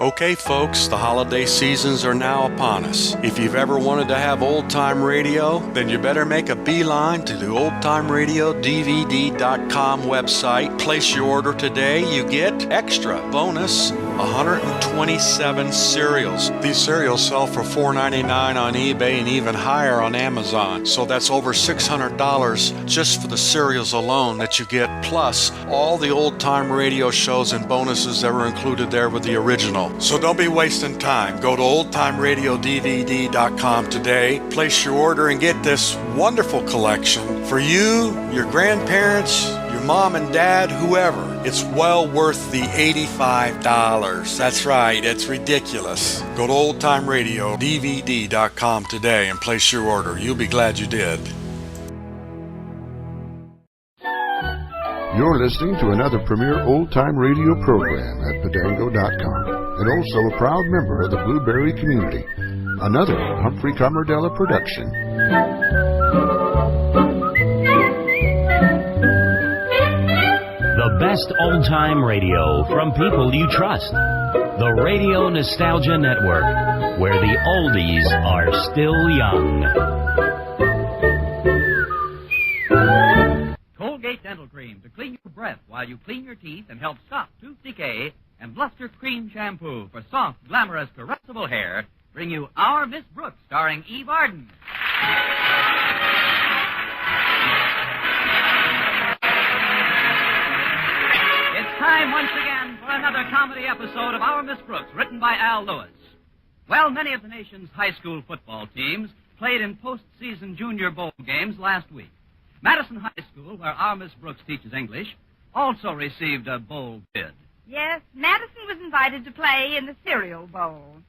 Okay, folks, the holiday seasons are now upon us. If you've ever wanted to have old-time radio, then you better make a beeline to the oldtimeradiodvd.com website. Place your order today. You get extra bonus 127 cereals. These cereals sell for $4.99 on eBay and even higher on Amazon. So that's over $600 just for the cereals alone that you get, plus all the old-time radio shows and bonuses that were included there with the original. So don't be wasting time. Go to oldtimeradiodvd.com today, place your order, and get this wonderful collection for you, your grandparents, your mom and dad, whoever. It's well worth the $85. That's right, it's ridiculous. Go to oldtimeradiodvd.com today and place your order. You'll be glad you did. You're listening to another premier old-time radio program at Padango.com, and also a proud member of the Blueberry community. Another Humphrey Camardella production. The best old-time radio from people you trust. The Radio Nostalgia Network, where the oldies are still young. Colgate Dental Cream to clean your breath while you clean your teeth and help stop tooth decay, and Bluster Cream Shampoo for soft, glamorous, caressable hair bring you Our Miss Brooks, starring Eve Arden. It's time once again for another comedy episode of Our Miss Brooks, written by Al Lewis. Well, many of the nation's high school football teams played in postseason junior bowl games last week. Madison High School, where our Miss Brooks teaches English, also received a bowl bid. Yes, Madison was invited to play in the Cereal Bowl.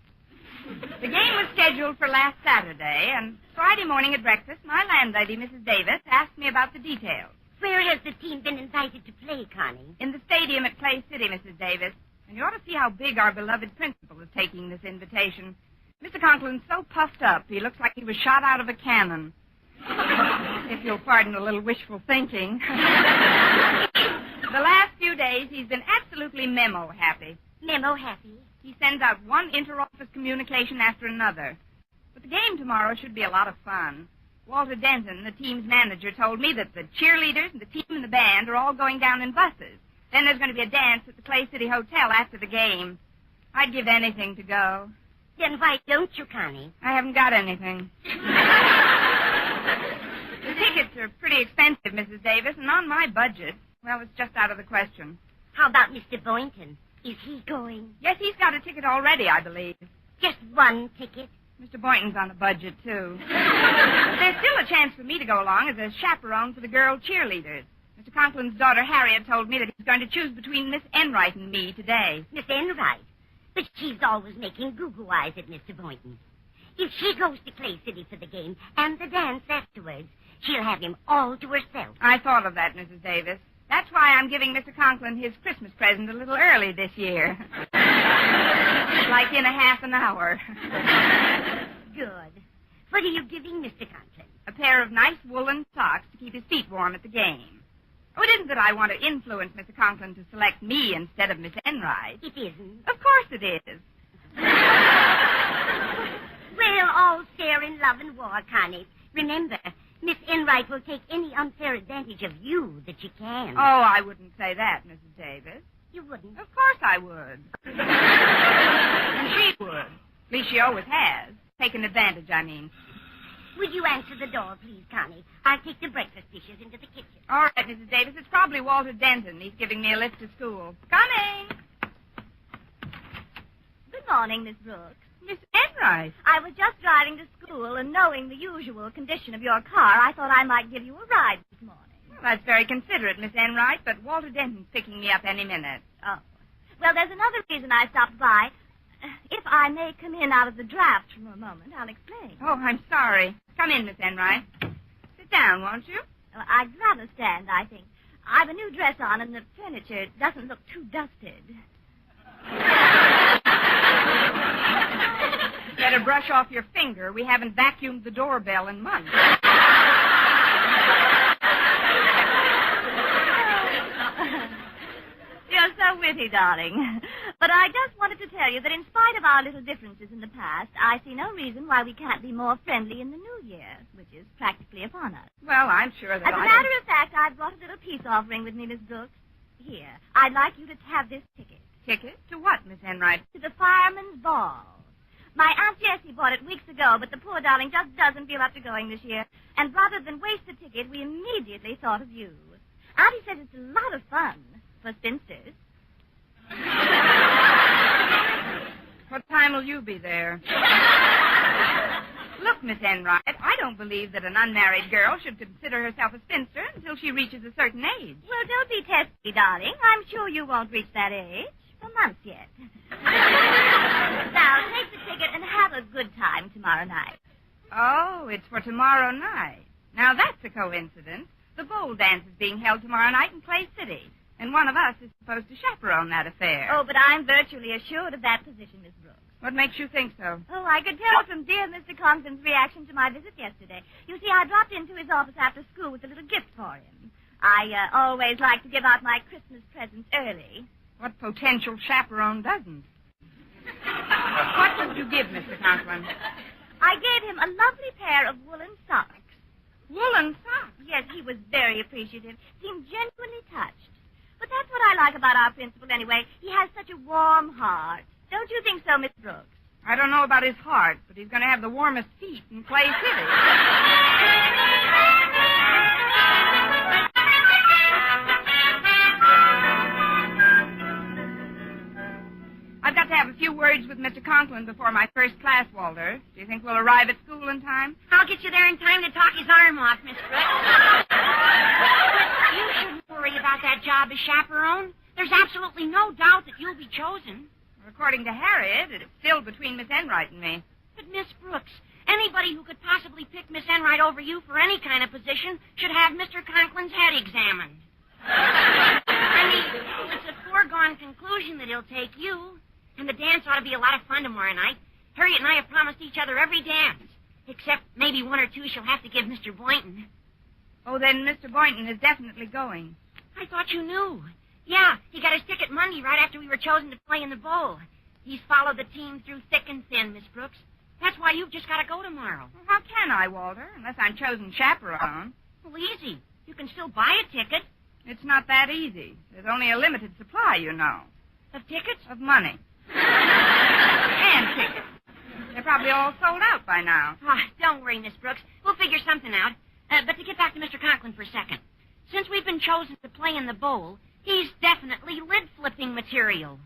The game was scheduled for last Saturday, and Friday morning at breakfast, my landlady, Mrs. Davis, asked me about the details. Where has the team been invited to play, Connie? In the stadium at Clay City, Mrs. Davis. And you ought to see how big our beloved principal is taking this invitation. Mr. Conklin's so puffed up, he looks like he was shot out of a cannon. If you'll pardon a little wishful thinking. The last few days, he's been absolutely memo-happy. Memo-happy? He sends out one inter-office communication after another. But the game tomorrow should be a lot of fun. Walter Denton, the team's manager, told me that the cheerleaders and the team and the band are all going down in buses. Then there's going to be a dance at the Clay City Hotel after the game. I'd give anything to go. Then why don't you, Connie? I haven't got anything. The tickets are pretty expensive, Mrs. Davis, and on my budget, well, it's just out of the question. How about Mr. Boynton? Is he going? Yes, he's got a ticket already, I believe. Just one ticket? Mr. Boynton's on a budget, too. But there's still a chance for me to go along as a chaperone for the girl cheerleaders. Mr. Conklin's daughter, Harriet, told me that he's going to choose between Miss Enright and me today. Miss Enright? But she's always making goo-goo eyes at Mr. Boynton. If she goes to Clay City for the game and the dance afterwards, she'll have him all to herself. I thought of that, Mrs. Davis. That's why I'm giving Mr. Conklin his Christmas present a little early this year. Like in a half an hour. Good. What are you giving Mr. Conklin? A pair of nice woolen socks to keep his feet warm at the game. Oh, it isn't that I want to influence Mr. Conklin to select me instead of Miss Enright. It isn't. Of course it is. We're all fair in love and war, Connie. Remember, Miss Enright will take any unfair advantage of you that she can. Oh, I wouldn't say that, Mrs. Davis. You wouldn't? Of course I would. And she would. At least she always has. Taken advantage, I mean. Will you answer the door, please, Connie? I'll take the breakfast dishes into the kitchen. All right, Mrs. Davis. It's probably Walter Denton. He's giving me a lift to school. Coming! Good morning, Miss Brooks. Miss Enright. I was just driving to school, and knowing the usual condition of your car, I thought I might give you a ride this morning. Well, that's very considerate, Miss Enright, but Walter Denton's picking me up any minute. Oh. Well, there's another reason I stopped by. If I may come in out of the draft for a moment, I'll explain. Oh, I'm sorry. Come in, Miss Enright. Sit down, won't you? I'd rather stand, I think. I've a new dress on, and the furniture doesn't look too dusted. Better brush off your finger. We haven't vacuumed the doorbell in months. You're so so witty, darling. But I just wanted to tell you that in spite of our little differences in the past, I see no reason why we can't be more friendly in the new year, which is practically upon us. Well, I'm sure that As a matter of fact, I've brought a little peace offering with me, Miss Brooks. Here, I'd like you to have this ticket. Ticket? To what, Miss Enright? To the Fireman's Ball. My Aunt Jessie bought it weeks ago, but the poor darling just doesn't feel up to going this year. And rather than waste the ticket, we immediately thought of you. Auntie says it's a lot of fun for spinsters. What time will you be there? Look, Miss Enright, I don't believe that an unmarried girl should consider herself a spinster until she reaches a certain age. Well, don't be testy, darling. I'm sure you won't reach that age. For months yet. Now, take the ticket and have a good time tomorrow night. Oh, it's for tomorrow night. Now, that's a coincidence. The bowl dance is being held tomorrow night in Clay City, and one of us is supposed to chaperone that affair. Oh, but I'm virtually assured of that position, Miss Brooks. What makes you think so? Oh, I could tell from dear Mr. Conklin's reaction to my visit yesterday. You see, I dropped into his office after school with a little gift for him. I always like to give out my Christmas presents early. What potential chaperone doesn't? What did you give Mr. Conklin? I gave him a lovely pair of woolen socks. Woolen socks? Yes, he was very appreciative. Seemed genuinely touched. But that's what I like about our principal anyway. He has such a warm heart. Don't you think so, Miss Brooks? I don't know about his heart, but he's going to have the warmest feet in Clay City. I've got to have a few words with Mr. Conklin before my first class, Walter. Do you think we'll arrive at school in time? I'll get you there in time to talk his arm off, Miss Brooks. You shouldn't worry about that job as chaperone. There's absolutely no doubt that you'll be chosen. According to Harriet, it's still between Miss Enright and me. But, Miss Brooks, anybody who could possibly pick Miss Enright over you for any kind of position should have Mr. Conklin's head examined. I mean, it's a foregone conclusion that he'll take you. And the dance ought to be a lot of fun tomorrow night. Harriet and I have promised each other every dance. Except maybe one or two she'll have to give Mr. Boynton. Oh, then Mr. Boynton is definitely going. I thought you knew. Yeah, he got his ticket Monday right after we were chosen to play in the bowl. He's followed the team through thick and thin, Miss Brooks. That's why you've just got to go tomorrow. Well, how can I, Walter, unless I'm chosen chaperone? Well, easy. You can still buy a ticket. It's not that easy. There's only a limited supply, you know. Of tickets? Of money. And tickets. They're probably all sold out by now. Ah, don't worry, Miss Brooks. We'll figure something out. But to get back to Mr. Conklin for a second. Since we've been chosen to play in the bowl, he's definitely lid-flipping material.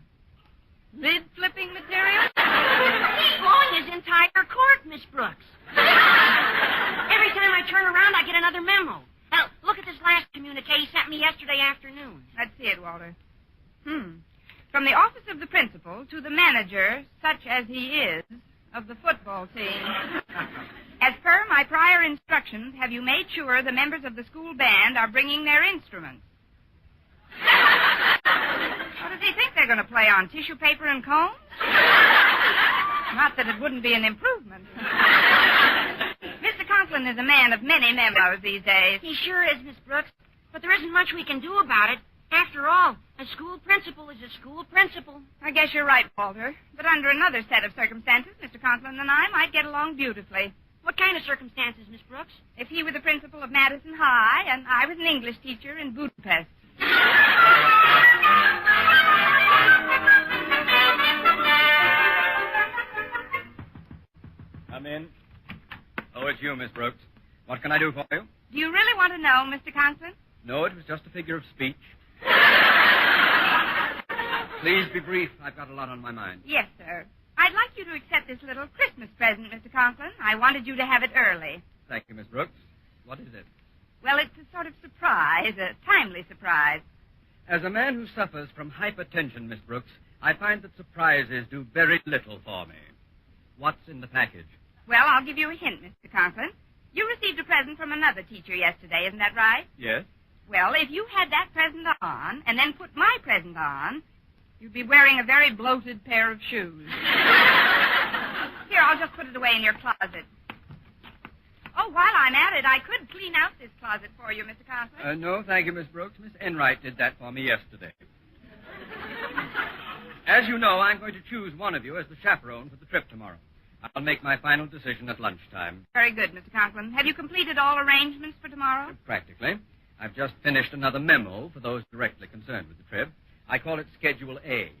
Lid-flipping material? He's blowing his entire court, Miss Brooks. Every time I turn around, I get another memo. Now, look at this last communique he sent me yesterday afternoon. Let's see it, Walter. From the office of the principal to the manager, such as he is, of the football team. As per my prior instructions, have you made sure the members of the school band are bringing their instruments? What does he think they're going to play on, tissue paper and combs? Not that it wouldn't be an improvement. Mr. Conklin is a man of many memos these days. He sure is, Miss Brooks. But there isn't much we can do about it. After all, a school principal is a school principal. I guess you're right, Walter. But under another set of circumstances, Mr. Conklin and I might get along beautifully. What kind of circumstances, Miss Brooks? If he were the principal of Madison High and I was an English teacher in Budapest. Come in. Oh, it's you, Miss Brooks. What can I do for you? Do you really want to know, Mr. Conklin? No, it was just a figure of speech. Please be brief. I've got a lot on my mind. Yes, sir. I'd like you to accept this little Christmas present, Mr. Conklin. I wanted you to have it early. Thank you, Miss Brooks. What is it? Well, it's a sort of surprise, a timely surprise. As a man who suffers from hypertension, Miss Brooks, I find that surprises do very little for me. What's in the package? Well, I'll give you a hint, Mr. Conklin. You received a present from another teacher yesterday, isn't that right? Yes. Well, if you had that present on and then put my present on, you'd be wearing a very bloated pair of shoes. Here, I'll just put it away in your closet. Oh, while I'm at it, I could clean out this closet for you, Mr. Conklin. No, thank you, Miss Brooks. Miss Enright did that for me yesterday. As you know, I'm going to choose one of you as the chaperone for the trip tomorrow. I'll make my final decision at lunchtime. Very good, Mr. Conklin. Have you completed all arrangements for tomorrow? Practically. I've just finished another memo for those directly concerned with the trip. I call it Schedule A.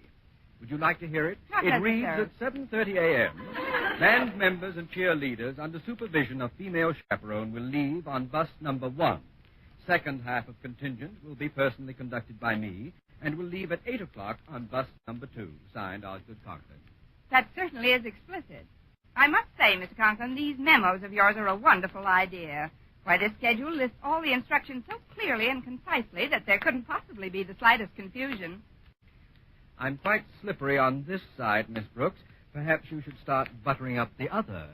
Would you like to hear it? Not It reads necessary. at 7:30 a.m. Band members and cheerleaders under supervision of female chaperone will leave on bus number 1. Second half of contingent will be personally conducted by me and will leave at 8 o'clock on bus number 2. Signed, Osgood Conklin. That certainly is explicit. I must say, Mr. Conklin, these memos of yours are a wonderful idea. Why, this schedule lists all the instructions so clearly and concisely that there couldn't possibly be the slightest confusion. I'm quite slippery on this side, Miss Brooks. Perhaps you should start buttering up the other.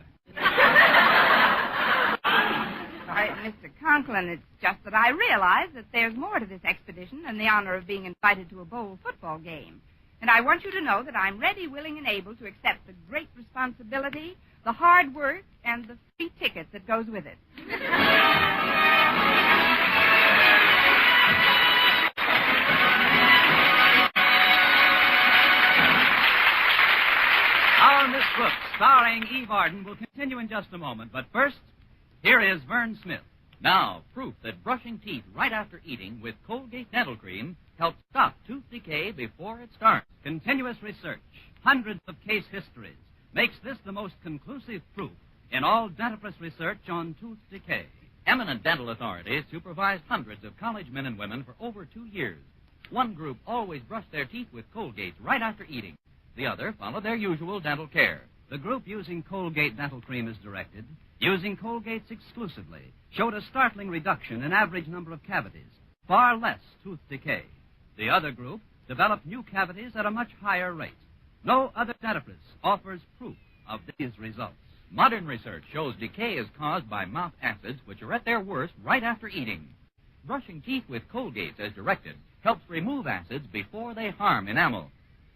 Mr. Conklin, it's just that I realize that there's more to this expedition than the honor of being invited to a bowl football game. And I want you to know that I'm ready, willing, and able to accept the great responsibility, the hard work, and the free ticket that goes with it. Our Miss Brooks, starring Eve Arden, will continue in just a moment. But first, here is Vern Smith. Now, proof that brushing teeth right after eating with Colgate Dental Cream helps stop tooth decay before it starts. Continuous research, hundreds of case histories, makes this the most conclusive proof in all dentifrice research on tooth decay. Eminent dental authorities supervised hundreds of college men and women for over 2 years. One group always brushed their teeth with Colgate right after eating. The other followed their usual dental care. The group using Colgate Dental Cream as directed, using Colgate's exclusively, showed a startling reduction in average number of cavities, far less tooth decay. The other group developed new cavities at a much higher rate. No other dentifrice offers proof of these results. Modern research shows decay is caused by mouth acids, which are at their worst right after eating. Brushing teeth with Colgate as directed helps remove acids before they harm enamel.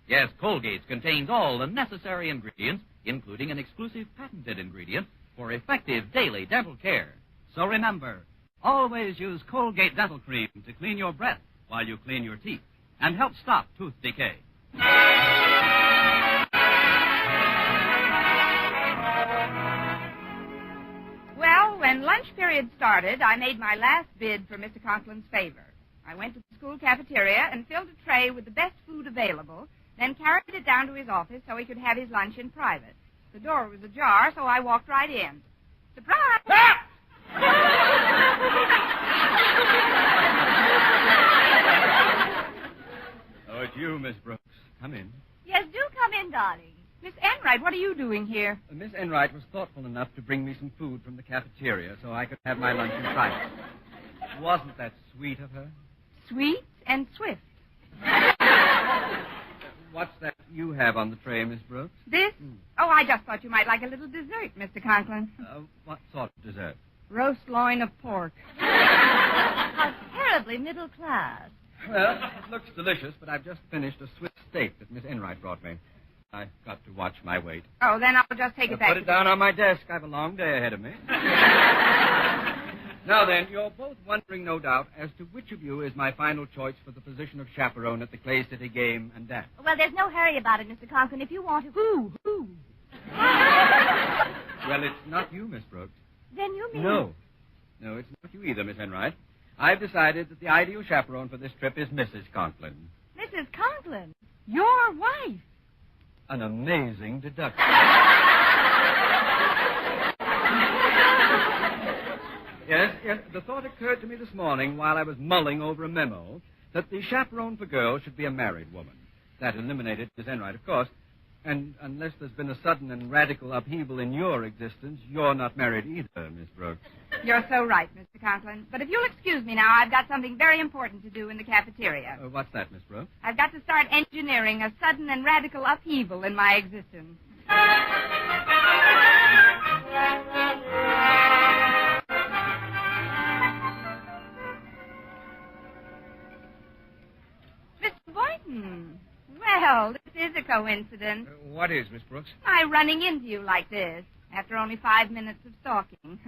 Yes, Colgate contains all the necessary ingredients, including an exclusive patented ingredient for effective daily dental care. So remember, always use Colgate Dental Cream to clean your breath while you clean your teeth and help stop tooth decay. Well, when lunch period started, I made my last bid for Mr. Conklin's favor. I went to the school cafeteria and filled a tray with the best food available, then carried it down to his office so he could have his lunch in private. The door was ajar, so I walked right in. Surprise! Oh, it's you, Miss Brooks. Come in. Yes, do come in, darling. Miss Enright, what are you doing here? Miss Enright was thoughtful enough to bring me some food from the cafeteria so I could have my lunch in private. Wasn't that sweet of her? Sweet and swift. What's that you have on the tray, Miss Brooks? This? Oh, I just thought you might like a little dessert, Mr. Conklin. What sort of dessert? Roast loin of pork. How terribly middle class. Well, it looks delicious, but I've just finished a Swiss steak that Miss Enright brought me. I've got to watch my weight. Oh, then I'll just take it back. Put it down on my desk. I've a long day ahead of me. Now then, you're both wondering, no doubt, as to which of you is my final choice for the position of chaperone at the Clay City game and dance. Well, there's no hurry about it, Mr. Conklin. If you want to... Who? Well, it's not you, Miss Brooks. Then you mean... No, it's not you either, Miss Enright. I've decided that the ideal chaperone for this trip is Mrs. Conklin. Mrs. Conklin? Your wife. An amazing deduction. Yes, the thought occurred to me this morning while I was mulling over a memo that the chaperone for girls should be a married woman. That eliminated Miss Enright, of course. And unless there's been a sudden and radical upheaval in your existence, you're not married either, Miss Brooks. You're so right, Mr. Conklin. But if you'll excuse me now, I've got something very important to do in the cafeteria. What's that, Miss Brooks? I've got to start engineering a sudden and radical upheaval in my existence. Mr. Boynton. Well, this is a coincidence. What is, Miss Brooks? My running into you like this, after only 5 minutes of stalking.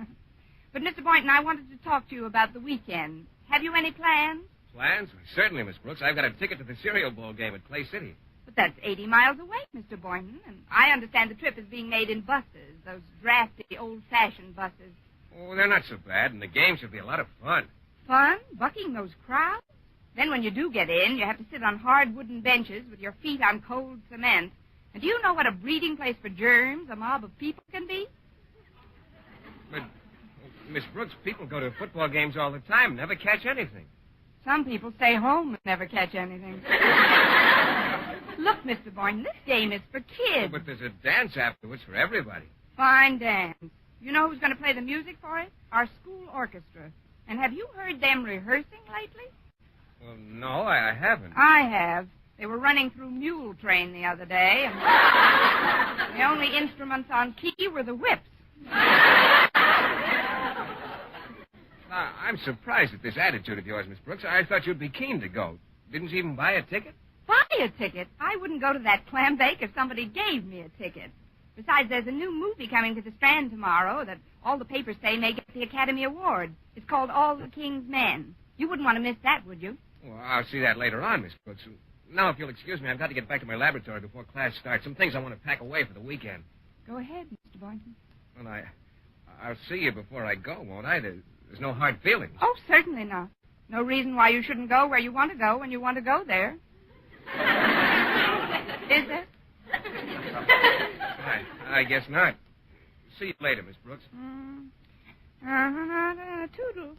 But, Mr. Boynton, I wanted to talk to you about the weekend. Have you any plans? plans? Certainly, Miss Brooks. I've got a ticket to the Cereal Bowl game at Clay City. But that's 80 miles away, Mr. Boynton, and I understand the trip is being made in buses, those drafty, old-fashioned buses. Oh, they're not so bad, and the game should be a lot of fun. Fun? Bucking those crowds? Then when you do get in, you have to sit on hard wooden benches with your feet on cold cement. And do you know what a breeding place for germs a mob of people can be? But, Miss Brooks, people go to football games all the time, never catch anything. Some people stay home and never catch anything. Look, Mr. Boynton, this game is for kids. Oh, but there's a dance afterwards for everybody. Fine dance. You know who's going to play the music for it? Our school orchestra. And have you heard them rehearsing lately? Well, no, I haven't. I have. They were running through Mule Train the other day, and the only instruments on key were the whips. I'm surprised at this attitude of yours, Miss Brooks. I thought you'd be keen to go. Didn't you even buy a ticket? Buy a ticket? I wouldn't go to that clam bake if somebody gave me a ticket. Besides, there's a new movie coming to the Strand tomorrow that all the papers say may get the Academy Award. It's called All the King's Men. You wouldn't want to miss that, would you? Well, I'll see that later on, Miss Brooks. Now, if you'll excuse me, I've got to get back to my laboratory before class starts. Some things I want to pack away for the weekend. Go ahead, Mr. Boynton. Well, I'll see you before I go, won't I? There's no hard feelings. Oh, certainly not. No reason why you shouldn't go where you want to go when you want to go there. Is there? I guess not. See you later, Miss Brooks. Toodle.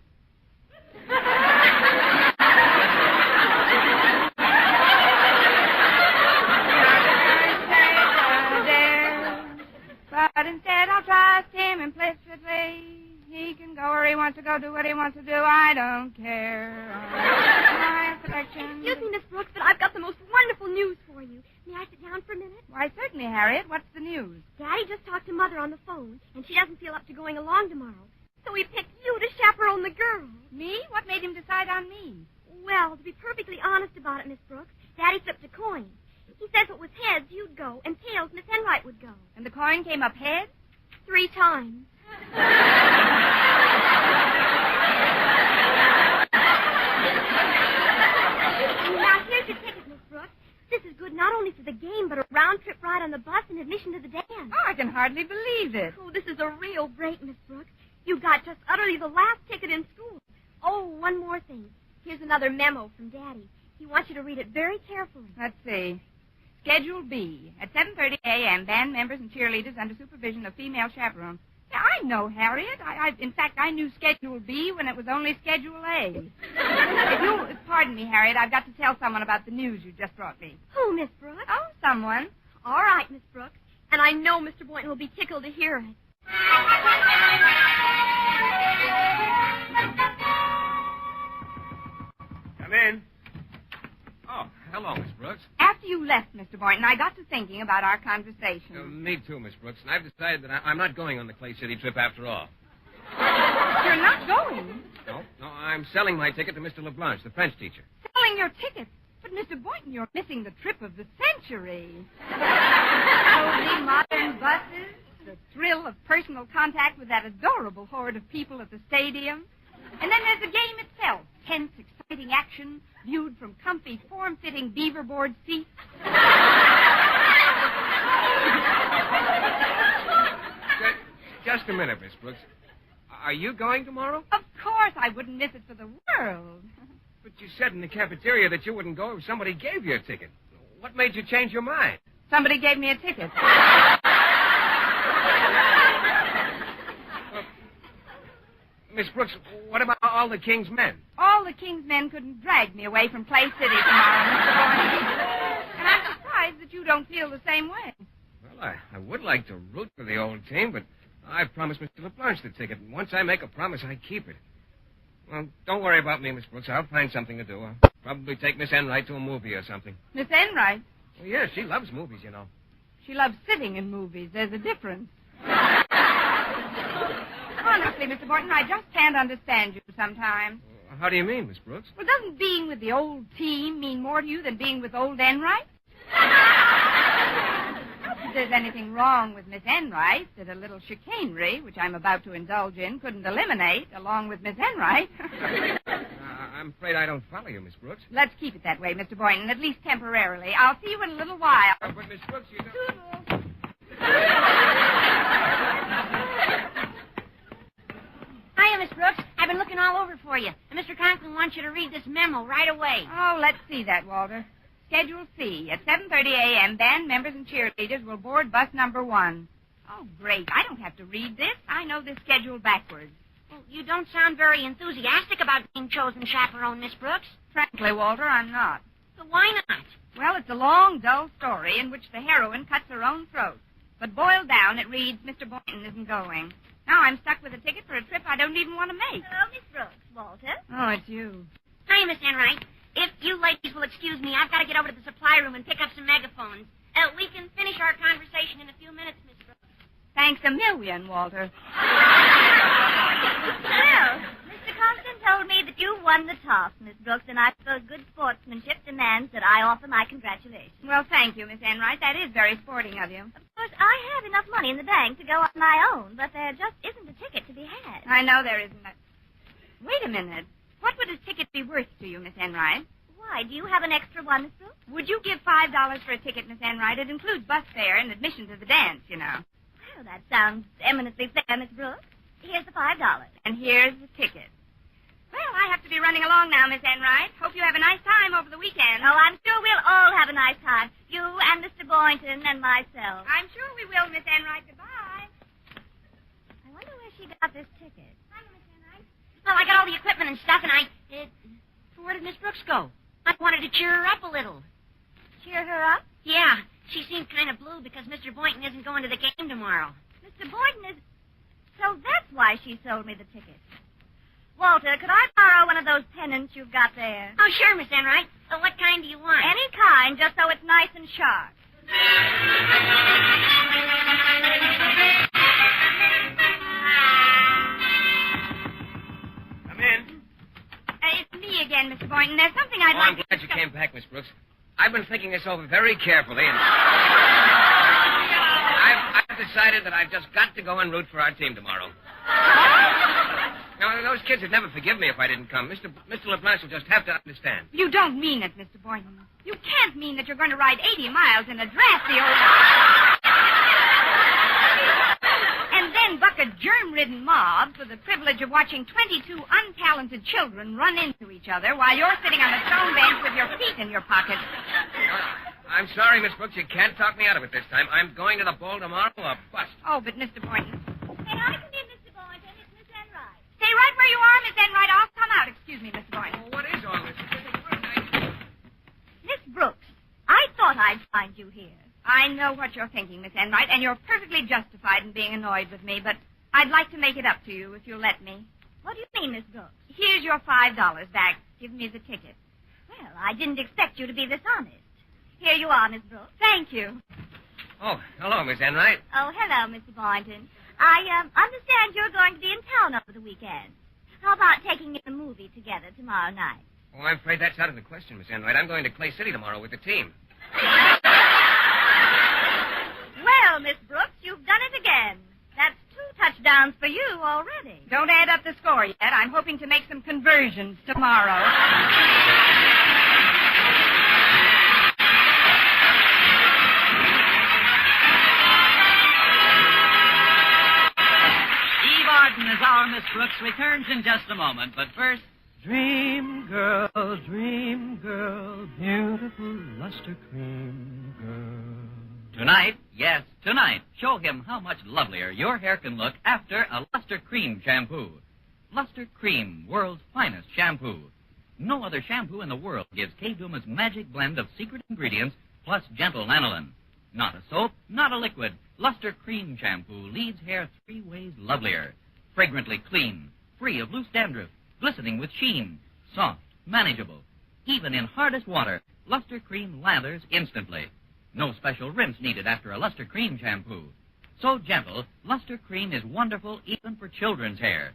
But instead I'll trust him implicitly. He can go where he wants to go, do what he wants to do. I don't care. My selection. Excuse me, Miss Brooks, but I've got the most wonderful news for you. May I sit down for a minute? Why, certainly, Harriet. What's the news? Daddy just talked to Mother on the phone, and she doesn't feel up to going along tomorrow. So he picked you to chaperone the girls. Me? What made him decide on me? Well, to be perfectly honest about it, Miss Brooks, Daddy flipped a coin. He says if it was heads, you'd go, and tails, Miss Enright would go. And the coin came up heads? 3 times. Now, here's your ticket, Miss Brooks. This is good not only for the game, but a round-trip ride on the bus and admission to the dance. Oh, I can hardly believe it. Oh, this is a real break, Miss Brooks. You got just utterly the last ticket in school. Oh, one more thing. Here's another memo from Daddy. He wants you to read it very carefully. Let's see. Schedule B. At 7:30 a.m., band members and cheerleaders under supervision of female chaperones. Yeah, I know, Harriet. In fact, I knew Schedule B when it was only Schedule A. If you'll pardon me, Harriet, I've got to tell someone about the news you just brought me. Who, Miss Brooks? Oh, someone. All right, Miss Brooks. And I know Mr. Boynton will be tickled to hear it. Come in. Oh, hello, Miss Brooks. After you left, Mr. Boynton, I got to thinking about our conversation. Me too, Miss Brooks. And I've decided that I'm not going on the Clay City trip after all. You're not going? No, I'm selling my ticket to Mr. LeBlanche, the French teacher. Selling your ticket? But, Mr. Boynton, you're missing the trip of the century. Cozy modern buses, the thrill of personal contact with that adorable horde of people at the stadium. And then there's the game itself. Tense, exciting action, viewed from comfy, form-fitting beaver-board seats. Just a minute, Miss Brooks. Are you going tomorrow? Of course, I wouldn't miss it for the world. But you said in the cafeteria that you wouldn't go if somebody gave you a ticket. What made you change your mind? Somebody gave me a ticket. Miss Brooks, what about all the King's men? All the King's men couldn't drag me away from Clay City tomorrow, Mr. Boynton. And I'm surprised that you don't feel the same way. Well, I would like to root for the old team, but I've promised Mr. LeBlanche the ticket, and once I make a promise, I keep it. Well, don't worry about me, Miss Brooks. I'll find something to do. I'll probably take Miss Enright to a movie or something. Miss Enright? Well, yeah, she loves movies, you know. She loves sitting in movies. There's a difference. Honestly, Mr. Boynton, I just can't understand you sometimes. How do you mean, Miss Brooks? Well, doesn't being with the old team mean more to you than being with old Enright? Not that there's anything wrong with Miss Enright that a little chicanery, which I'm about to indulge in, couldn't eliminate, along with Miss Enright. I'm afraid I don't follow you, Miss Brooks. Let's keep it that way, Mr. Boynton, at least temporarily. I'll see you in a little while. But, Miss Brooks, you don't... Toodles. Hiya, Miss Brooks. I've been looking all over for you. And Mr. Conklin wants you to read this memo right away. Oh, let's see that, Walter. Schedule C. At 7:30 a.m., band members and cheerleaders will board bus number 1. Oh, great. I don't have to read this. I know this schedule backwards. Well, you don't sound very enthusiastic about being chosen chaperone, Miss Brooks. Frankly, Walter, I'm not. So why not? Well, it's a long, dull story in which the heroine cuts her own throat. But boiled down, it reads, Mr. Boynton isn't going. Now I'm stuck with a ticket for a trip I don't even want to make. Hello, Miss Brooks. Walter. Oh, it's you. Hiya, Miss Enright. If you ladies will excuse me, I've got to get over to the supply room and pick up some megaphones. We can finish our conversation in a few minutes, Miss Brooks. Thanks a million, Walter. Well, Mr. Conklin told me that you won the toss, Miss Brooks, and I suppose good sportsmanship demands that I offer my congratulations. Well, thank you, Miss Enright. That is very sporting of you. Of course, I have enough money in the bank to go on my own, but there just isn't a ticket to be had. I know there isn't. Wait a minute. What would a ticket be worth to you, Miss Enright? Why, do you have an extra one, Miss Brooks? Would you give $5 for a ticket, Miss Enright? It includes bus fare and admission to the dance, you know. Well, that sounds eminently fair, Miss Brooks. Here's the $5. And here's the ticket. Well, I have to be running along now, Miss Enright. Hope you have a nice time over the weekend. Oh, I'm sure we'll all have a nice time. You and Mr. Boynton and myself. I'm sure we will, Miss Enright. Goodbye. I wonder where she got this ticket. Hi, Miss Enright. Well, I got all the equipment and stuff, and so where did Miss Brooks go? I wanted to cheer her up a little. Cheer her up? Yeah, she seemed kind of blue because Mr. Boynton isn't going to the game tomorrow. Mr. Boynton is... So that's why she sold me the ticket. Walter, could I borrow one of those pennants you've got there? Oh, sure, Miss Enright. What kind do you want? Any kind, just so it's nice and sharp. Come in. It's me again, Mr. Boynton. There's something I'd I'm like glad to... you came back, Miss Brooks. I've been thinking this over very carefully, and I've decided that I've just got to go and root for our team tomorrow. Now, those kids would never forgive me if I didn't come. Mr. LeBlanc will just have to understand. You don't mean it, Mr. Boynton. You can't mean that you're going to ride 80 miles in a drafty old... and then buck a germ-ridden mob for the privilege of watching 22 untalented children run into each other while you're sitting on a stone bench with your feet in your pockets. I'm sorry, Miss Brooks. You can't talk me out of it this time. I'm going to the ball tomorrow or bust. Oh, but Mr. Boynton... Hey, I come in, Mr. Boynton. It's Miss Enright. Stay right where you are, Miss Enright. I'll come out. Excuse me, Mr. Boynton. Well, what is all this? Miss Brooks, I thought I'd find you here. I know what you're thinking, Miss Enright, and you're perfectly justified in being annoyed with me, but I'd like to make it up to you if you'll let me. What do you mean, Miss Brooks? Here's your $5 back. Give me the ticket. Well, I didn't expect you to be this honest. Here you are, Miss Brooks. Thank you. Oh, hello, Miss Enright. Oh, hello, Mr. Boynton. I understand you're going to be in town over the weekend. How about taking in a movie together tomorrow night? Oh, I'm afraid that's out of the question, Miss Enright. I'm going to Clay City tomorrow with the team. Well, Miss Brooks, you've done it again. That's 2 touchdowns for you already. Don't add up the score yet. I'm hoping to make some conversions tomorrow. Eve Arden as our Miss Brooks returns in just a moment, but first... Dream girl, beautiful luster cream girl. Tonight, yes, tonight, show him how much lovelier your hair can look after a Luster Cream shampoo. Luster Cream, world's finest shampoo. No other shampoo in the world gives K-Duma's magic blend of secret ingredients plus gentle lanolin. Not a soap, not a liquid. Luster Cream shampoo leaves hair 3 ways lovelier. Fragrantly clean, free of loose dandruff, glistening with sheen, soft, manageable. Even in hardest water, Luster Cream lathers instantly. No special rinse needed after a Luster Cream shampoo. So gentle, Luster Cream is wonderful even for children's hair.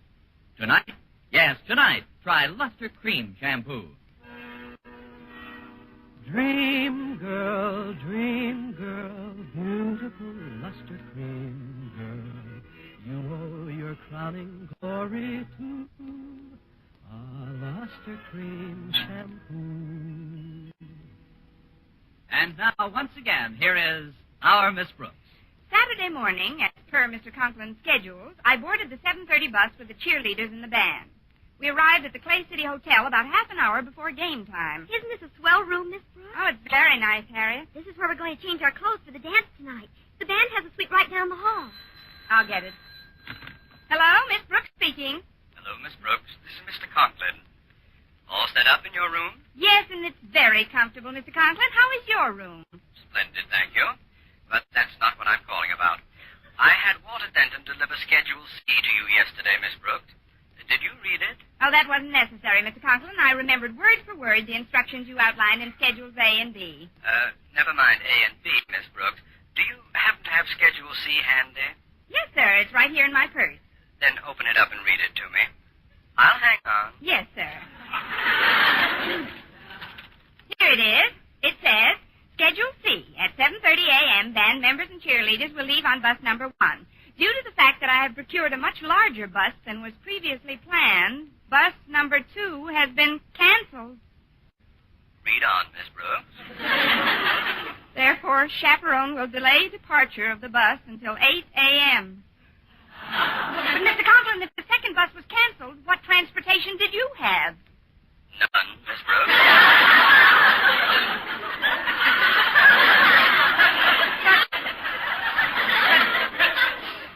Tonight, yes, tonight, try Luster Cream shampoo. Dream girl, beautiful luster cream girl. You owe your crowning glory to Luster Cream Shampoo. And now, once again, here is our Miss Brooks. Saturday morning, as per Mr. Conklin's schedules, I boarded the 7:30 bus with the cheerleaders and the band. We arrived at the Clay City Hotel about half an hour before game time. Isn't this a swell room, Miss Brooks? Oh, it's very nice, Harriet. This is where we're going to change our clothes for the dance tonight. The band has a suite right down the hall. I'll get it. Hello, Miss Brooks speaking. Hello, Miss Brooks. This is Mr. Conklin. All set up in your room? Yes, and it's very comfortable, Mr. Conklin. How is your room? Splendid, thank you. But that's not what I'm calling about. I had Walter Denton deliver Schedule C to you yesterday, Miss Brooks. Did you read it? Oh, that wasn't necessary, Mr. Conklin. I remembered word for word the instructions you outlined in Schedules A and B. Never mind A and B, Miss Brooks. Do you happen to have Schedule C handy? Yes, sir. It's right here in my purse. Then open it up and read it to me. I'll hang on. Yes, sir. Here it is. It says, Schedule C, at 7:30 a.m., band members and cheerleaders will leave on bus number 1. Due to the fact that I have procured a much larger bus than was previously planned, bus number 2 has been canceled. Read on, Miss Brooks. Therefore, chaperone will delay departure of the bus until 8 a.m. But, Mr. Conklin, if the second bus was canceled, what transportation did you have? None, Miss Brooks.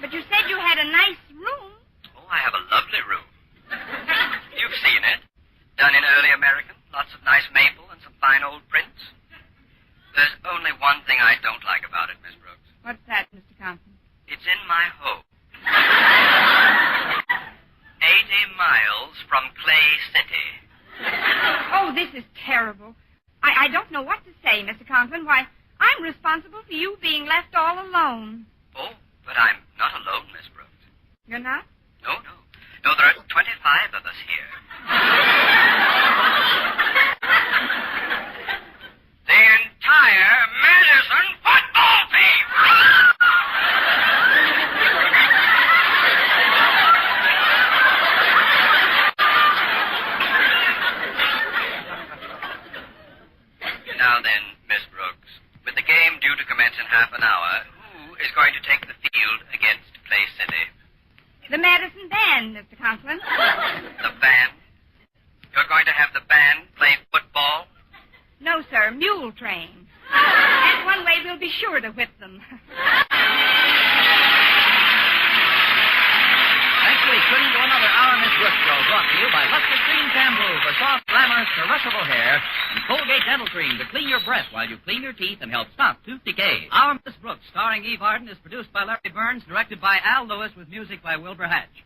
But you said you had a nice room. Oh, I have a lovely room. You've seen it. Done in early American. Lots of nice maple and some fine old prints. There's only one thing I don't like about it, Miss Brooks. What's that, Mr. Conklin? It's in my home. 80 miles from Clay City. Oh, this is terrible. I don't know what to say, Mr. Conklin. Why, I'm responsible for you being left all alone. Oh, but I'm not alone, Miss Brooks. You're not? No, no. No, there are 25 of us here. The entire Madison football team! Now then, Miss Brooks, with the game due to commence in half an hour, who is going to take the field against Clay City? The Madison Band, Mr. Conklin. The band? You're going to have the band play football? No, sir, mule train. That's one way we'll be sure to whip them. Next week, tune into another Our Miss Brooks show brought to you by Luster Cream Shampoo for soft, glamorous, caressable hair and Colgate Dental Cream to clean your breath while you clean your teeth and help stop tooth decay. Our Miss Brooks, starring Eve Arden, is produced by Larry Burns, directed by Al Lewis, with music by Wilbur Hatch.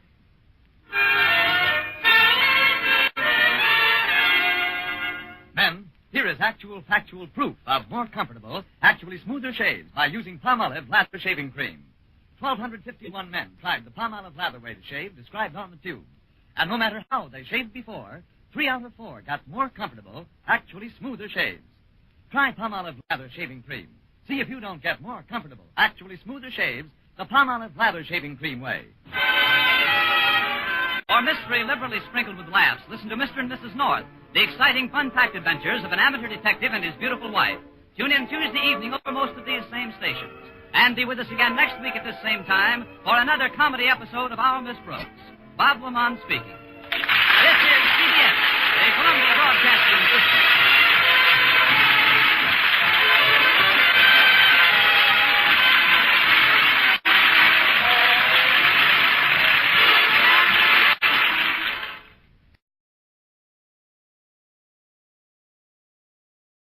Men, here is actual factual proof of more comfortable, actually smoother shaves by using Palmolive Lather Shaving Cream. 1,251 men tried the Palmolive Lather way to shave described on the tube. And no matter how they shaved before, 3 out of 4 got more comfortable, actually smoother shaves. Try Palmolive Lather Shaving Cream. See if you don't get more comfortable, actually smoother shaves the Palmolive Lather Shaving Cream way. For mystery liberally sprinkled with laughs, listen to Mr. and Mrs. North, the exciting, fun-packed adventures of an amateur detective and his beautiful wife. Tune in Tuesday evening over most of these same stations. And be with us again next week at this same time for another comedy episode of Our Miss Brooks. Bob Lamont speaking. This is CBS, the Columbia Broadcasting